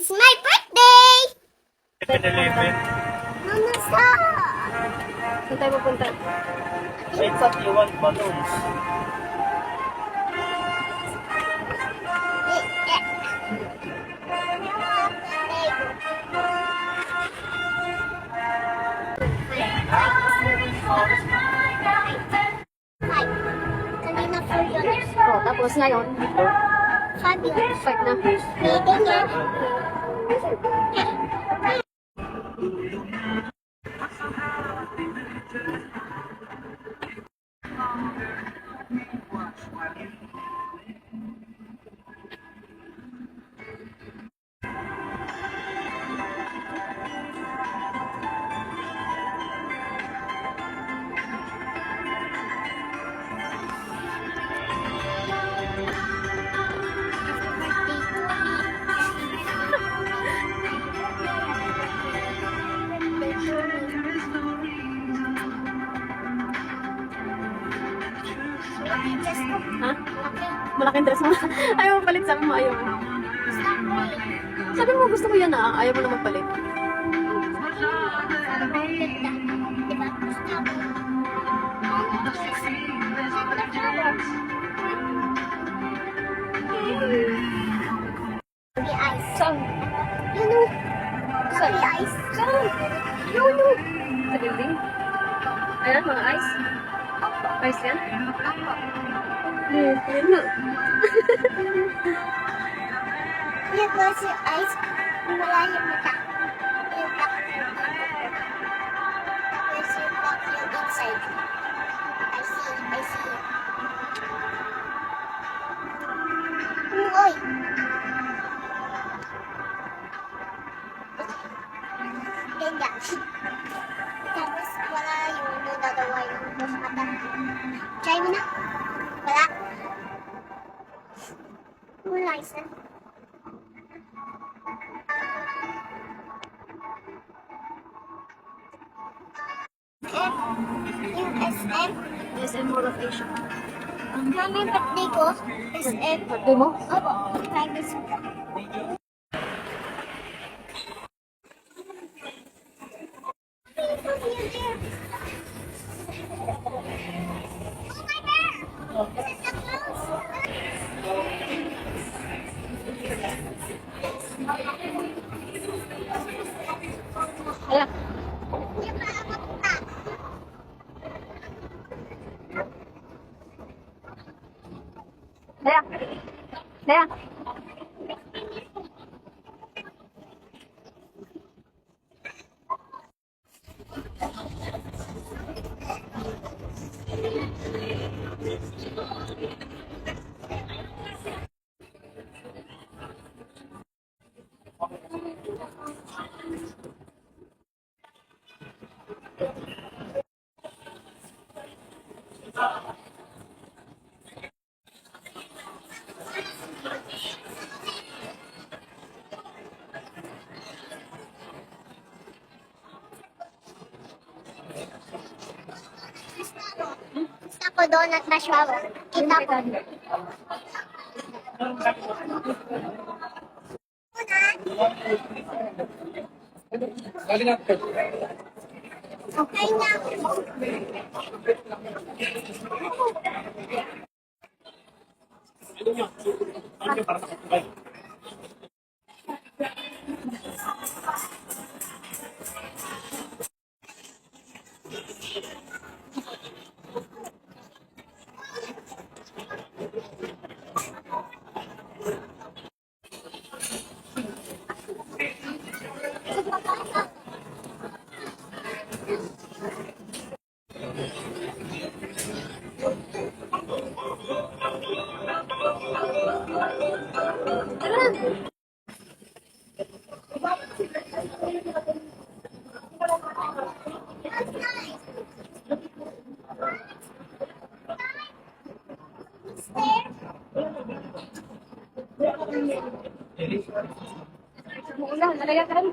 It's my birthday! 7-Eleven. Mama, stop! Saan tayo pupunta? I thought you want balloons. Kanina 4 yun. Oh, tapos ngayon, 5 yun. 5 na. Pwede nga. Ha? Malaking dress mo. Ayaw mo palit, sabi mo ayaw mo. Sabi mo gusto ko yan ah, ayaw mo na magpalit. Saan? Saan? Saan? Sa building? Ayan, mga ice. Ice yan? Yun na. Yan ba si ice? Wala yung mata. Yung black. Tapos yung black yung inside. I see. Uy! Ganda. Tapos wala yung dalawa yung mata. Try mo na. Wala. Wala isa. Yung SM. SM Mall of Asia. Mami, birthday ko. SM. Birthday mo? Opo. Private school. Ayan. Ayan. Ayan. Gusto ko donut na shower. Kita ko. Okay na. Ulan, nalagyan ka rin.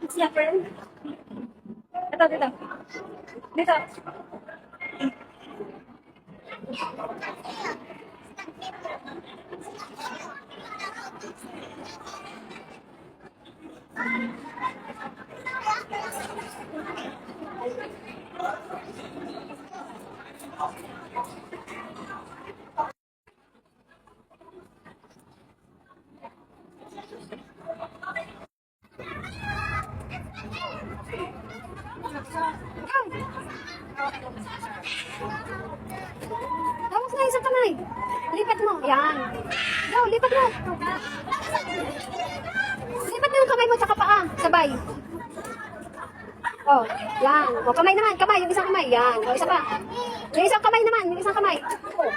Snapper. Ito, dito. Dito. Tapos na isang kamay. Lipat mo. Yan. Go, lipat mo. Lipat mo yung kamay mo tsaka paa. Sabay. Oh, yan. Oh, kamay naman. Kamay. Yung isang kamay. Yan. Oh, isa pa. Yung isang kamay naman. Yung isang kamay. Oh.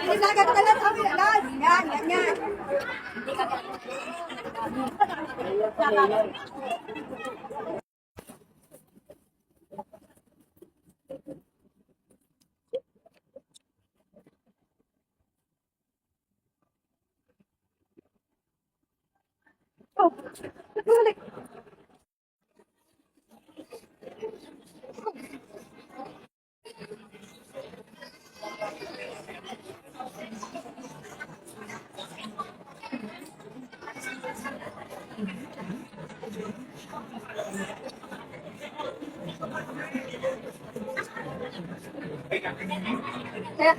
Ilagat ka lang kami. Yan, ganyan. Oh, balik. Kaya,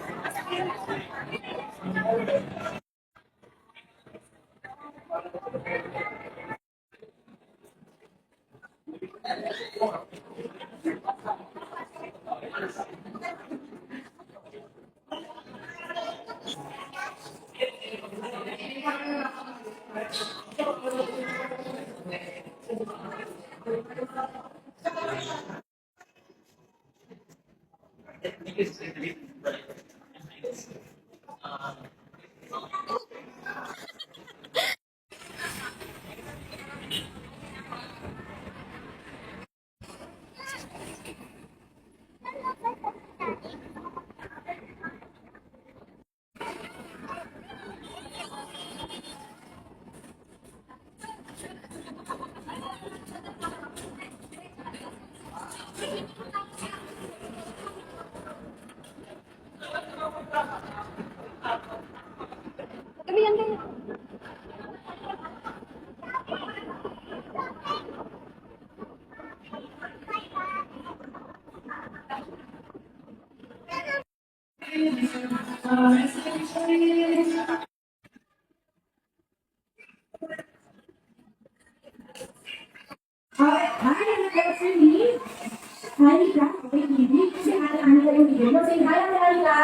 kami yan din. Hi, that's me. Hi, Nika. Okay, hindi. Kasi Anika yung video mo. Say hi, Anika.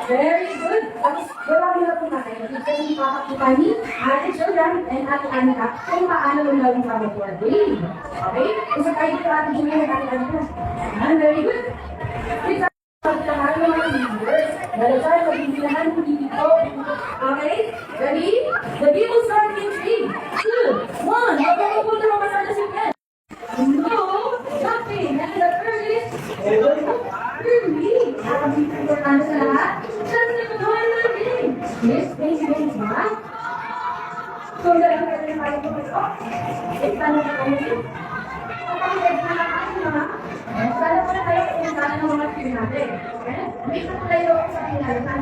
Very good. Tapos, marami na po natin. Ito yung kakakupani, Ate Jordan, and Ate Anika kung paano gagawin ka mag-working. Okay? Isa tayo dito, Ate Jordan and Ate Anika. Ayan, very good. Please, paglahan ng mga viewers. Dahil tayo magbibilahan ng dito. Okay? Ready? The video will start in 3, 2, 1. Okay, po na mamasada si Ken. No, jumping. And the first, firmly. Importante sa lahat. Just the control natin. Yes, base ba? So, dahil ka rin tayo po ito. Extend na tayo. Kapag na natin mga, sana po na tayo pinagdala ng mga team natin. Okay? Hindi na po tayo sa pinagdala.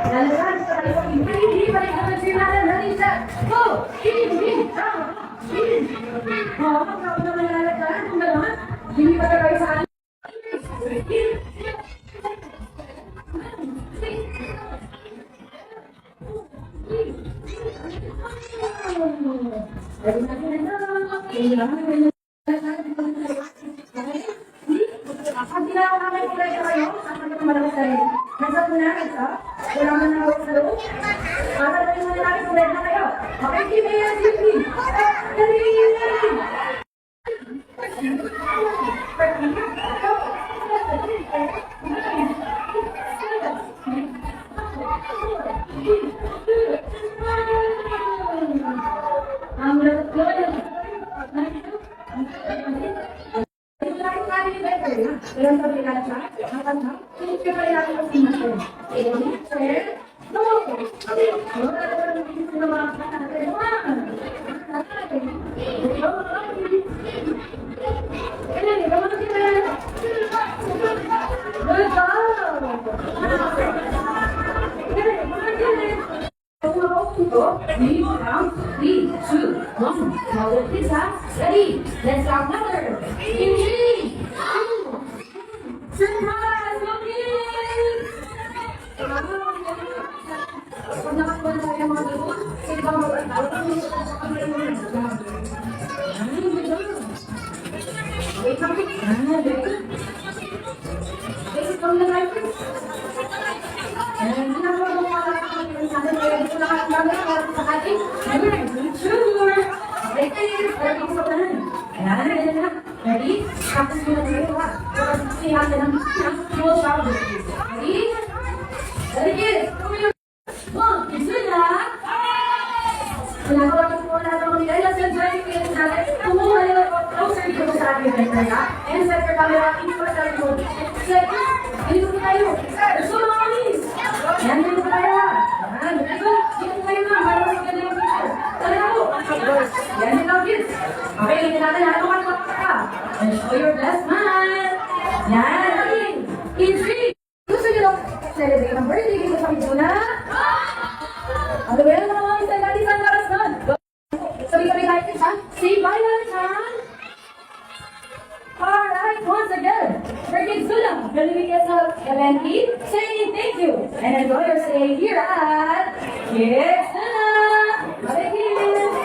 Lalasan sa tayo. Hindi pa rin ang team natin. Dali sa, go! Hindi! Oo, pagkakot naman lalagyan. Kung gano'n, hindi pa tayo sa akin. Pag tinakakamay ko kayo kayo, saan ka malakas sa rin? Nasa po na, wala man na ako sa loob. Para rin mo natin kung na kayo. Okay, keep it here, keep it. Dali! Ang We will count 3, 2, 1. Now the kids are ready. Let's count number. In 3, 2, surprise, looking! Pag nakakuha na tayo mga dito, sige ba mag-alala? Wait lang. Basic lang na tayo. And ginagawa mo mga nakakalimutan sa atin, kaya dito na kayo gagawin para sa ating sure! Okay, ready sa tanan. Ayan, ready na. Ready? Practice mo na tayo ha. Para kasi natin ang small shower. Ready? Ready kids? Come here. One, two, na. Ginagawa ko po lahat ng mga nila. Let's enjoy the kids natin. Kumuha nila ko closer dito sa ating center. And set your camera in for the remote. Set. Dito po tayo. Gusto mo mga miss? Yan, dito po tayo ha. Yan, dito. Dito po tayo na. Para mas ganda yung picture. Talaga po. Yan din lang kids. Okay, hindi natin lahat ng mga ka. And show your best man. Yan, again. In 3. Gusto nyo lang celebrate ng birthday dito sa Miduna? Ano ba yan mga mga isa natin sa naras nun? Sabi-sabi tayo kids ha. Say bye na chan. Alright, once again, Birthday Zula, Galimigay sa LNE, saying thank you and enjoy your stay here at Kids Zula! Bye kids!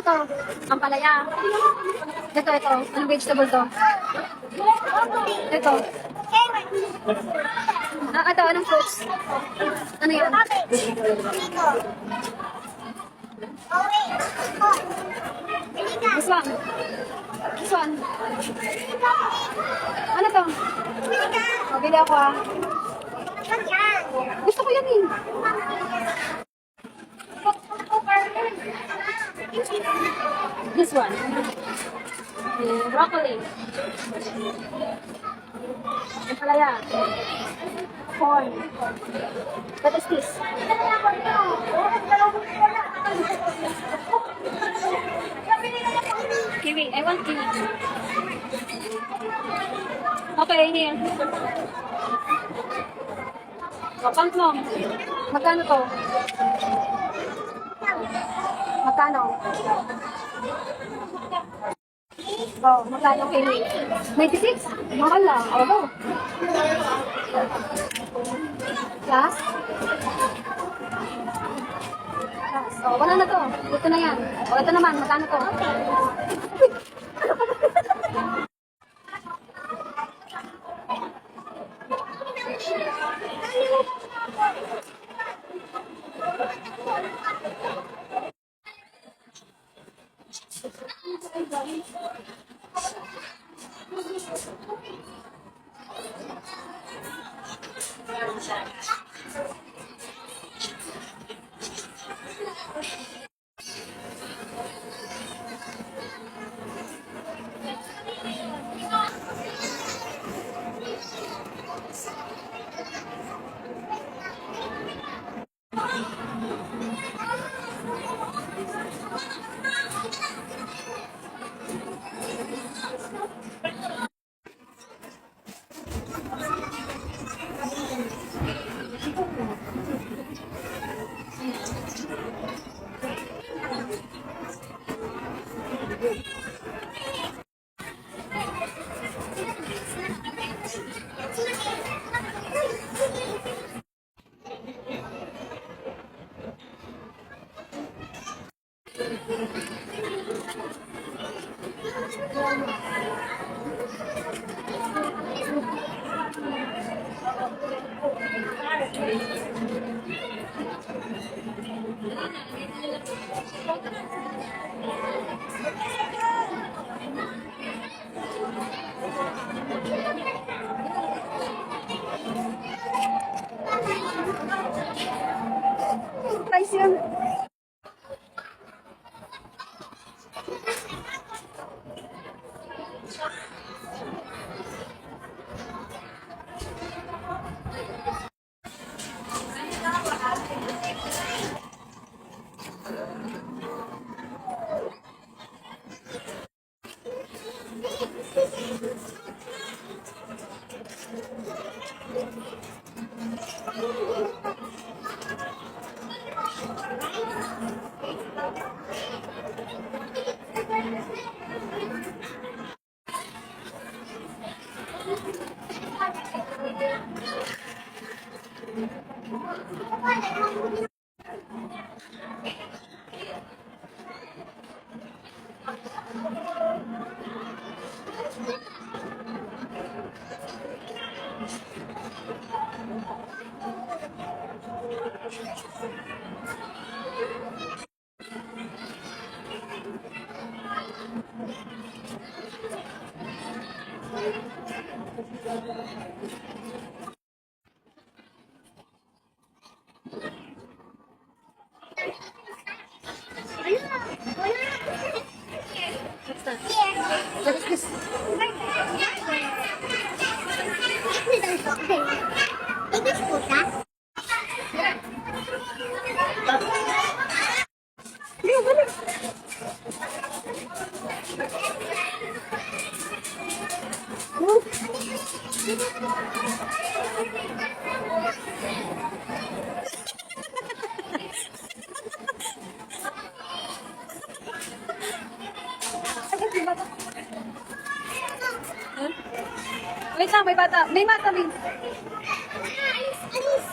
to? Ampalaya. Ito. Anong vegetable to? Ito. Ito, anong fruits? Ano yan? This one. This one. Ano to? O, bili ako ah. Gusto ko yan eh. This one. Broccoli. Ampalaya. Corn. What is this? Kiwi. I want kiwi. Okay, here. O, kangkong. Magkano to? Magkano? Oh, magkano kiwi? 96? Mahal lang. Ano? Last? Last. Oh, wala na to. Ito na yan. Oh, ito naman. Magkano to? Price yun. What's that? What is this? English puta? Wait lang, may bata. May mata, Min. Alis!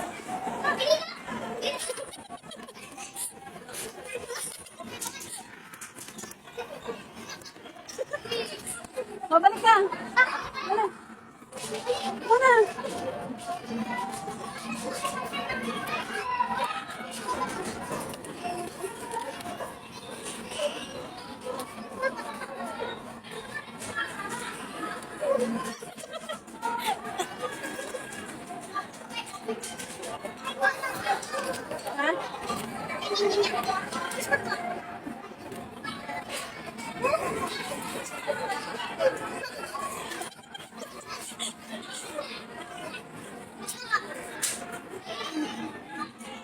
Ha?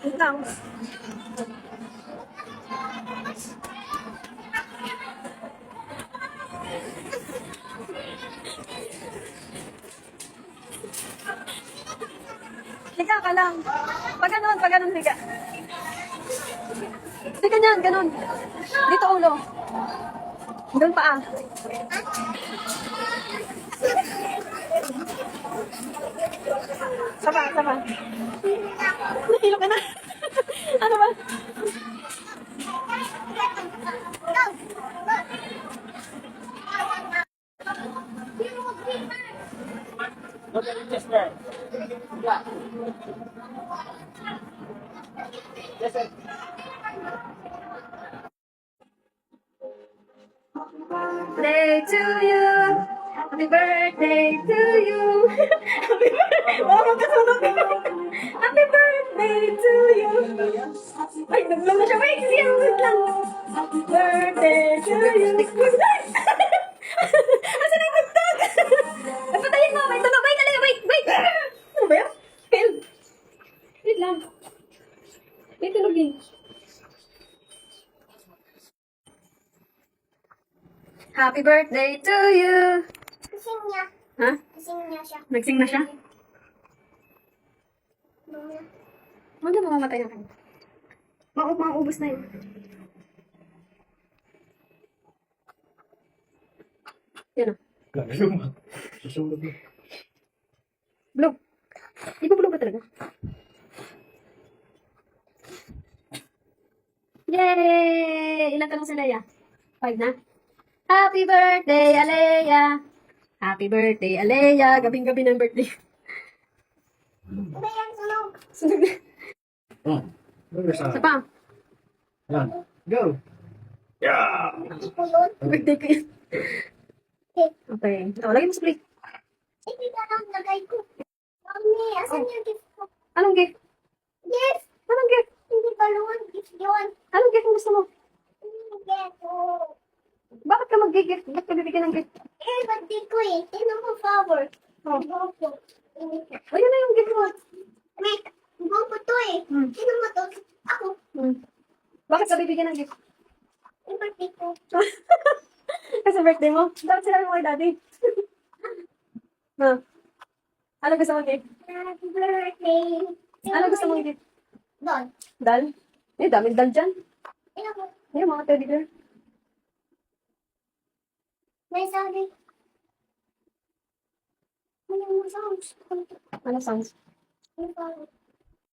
Wait lang. Higa ka lang. Pag ganun, higa. Higa niyan, ganun. Dito ulo. Doon pa ah. Saba. Nahilo ka na. Ano ba? Look at it just there. Yeah. Yes, sir. Birthday to you. Happy birthday to you. Happy birthday. Oh, magkasunod. Happy birthday to you. Ay, naglang na siya. Wait, wait lang. Happy birthday to you. Asan ang nagtag? Ay, patayin mo. May tunog. Wait, alay. Wait. Ano ba yan? Fail. Wait lang. May tunog eh. Happy birthday to you! Kasing niya. Ha? Kasing niya siya. Nagsing na siya? Mga. Huwag na mamamatay na kayo. Maubos na yun. Yan o. Susunod na. Blue. Di ba blue ba talaga? Yay! Ilan tanong si Leia? 5 na? Happy birthday, Alea! Happy birthday, Alea! Gabing-gabi ng birthday. Iba yan sunog. Sunog na. Oh. Isa pa. Yan. Go. Yeah. Hindi ko yun. Birthday ko yun. Okay. O, lagay mo sa plate. Hindi ka lang lagay ko. Mami, asan yung gift ko? Anong gift? Gift! Anong gift? Hindi balloon. Gift yun. Anong gift ang gusto mo? Hindi ko. Bakit ka mag-gift? Bakit ka bibigyan ng gift? Eh, birthday ko eh. Tingnan mo flower. Oh. Gopo. Hindi ko. O, yun na yung gift mo. Wait, gopo to eh. Hmm. Tingnan mo to. Ako. Bakit ka bibigyan ng gift? Yung birthday ko. Kasi birthday mo? Dapat sinabi mo kay daddy. Ha? Ano gusto mong gift? Happy birthday. Ano gusto mong gift? Doon. Dal? Eh, daming dal dyan. Tingnan mo. Yung mga teddy bear. May sabi. Ano yung sounds? Ano sounds? Yung flower.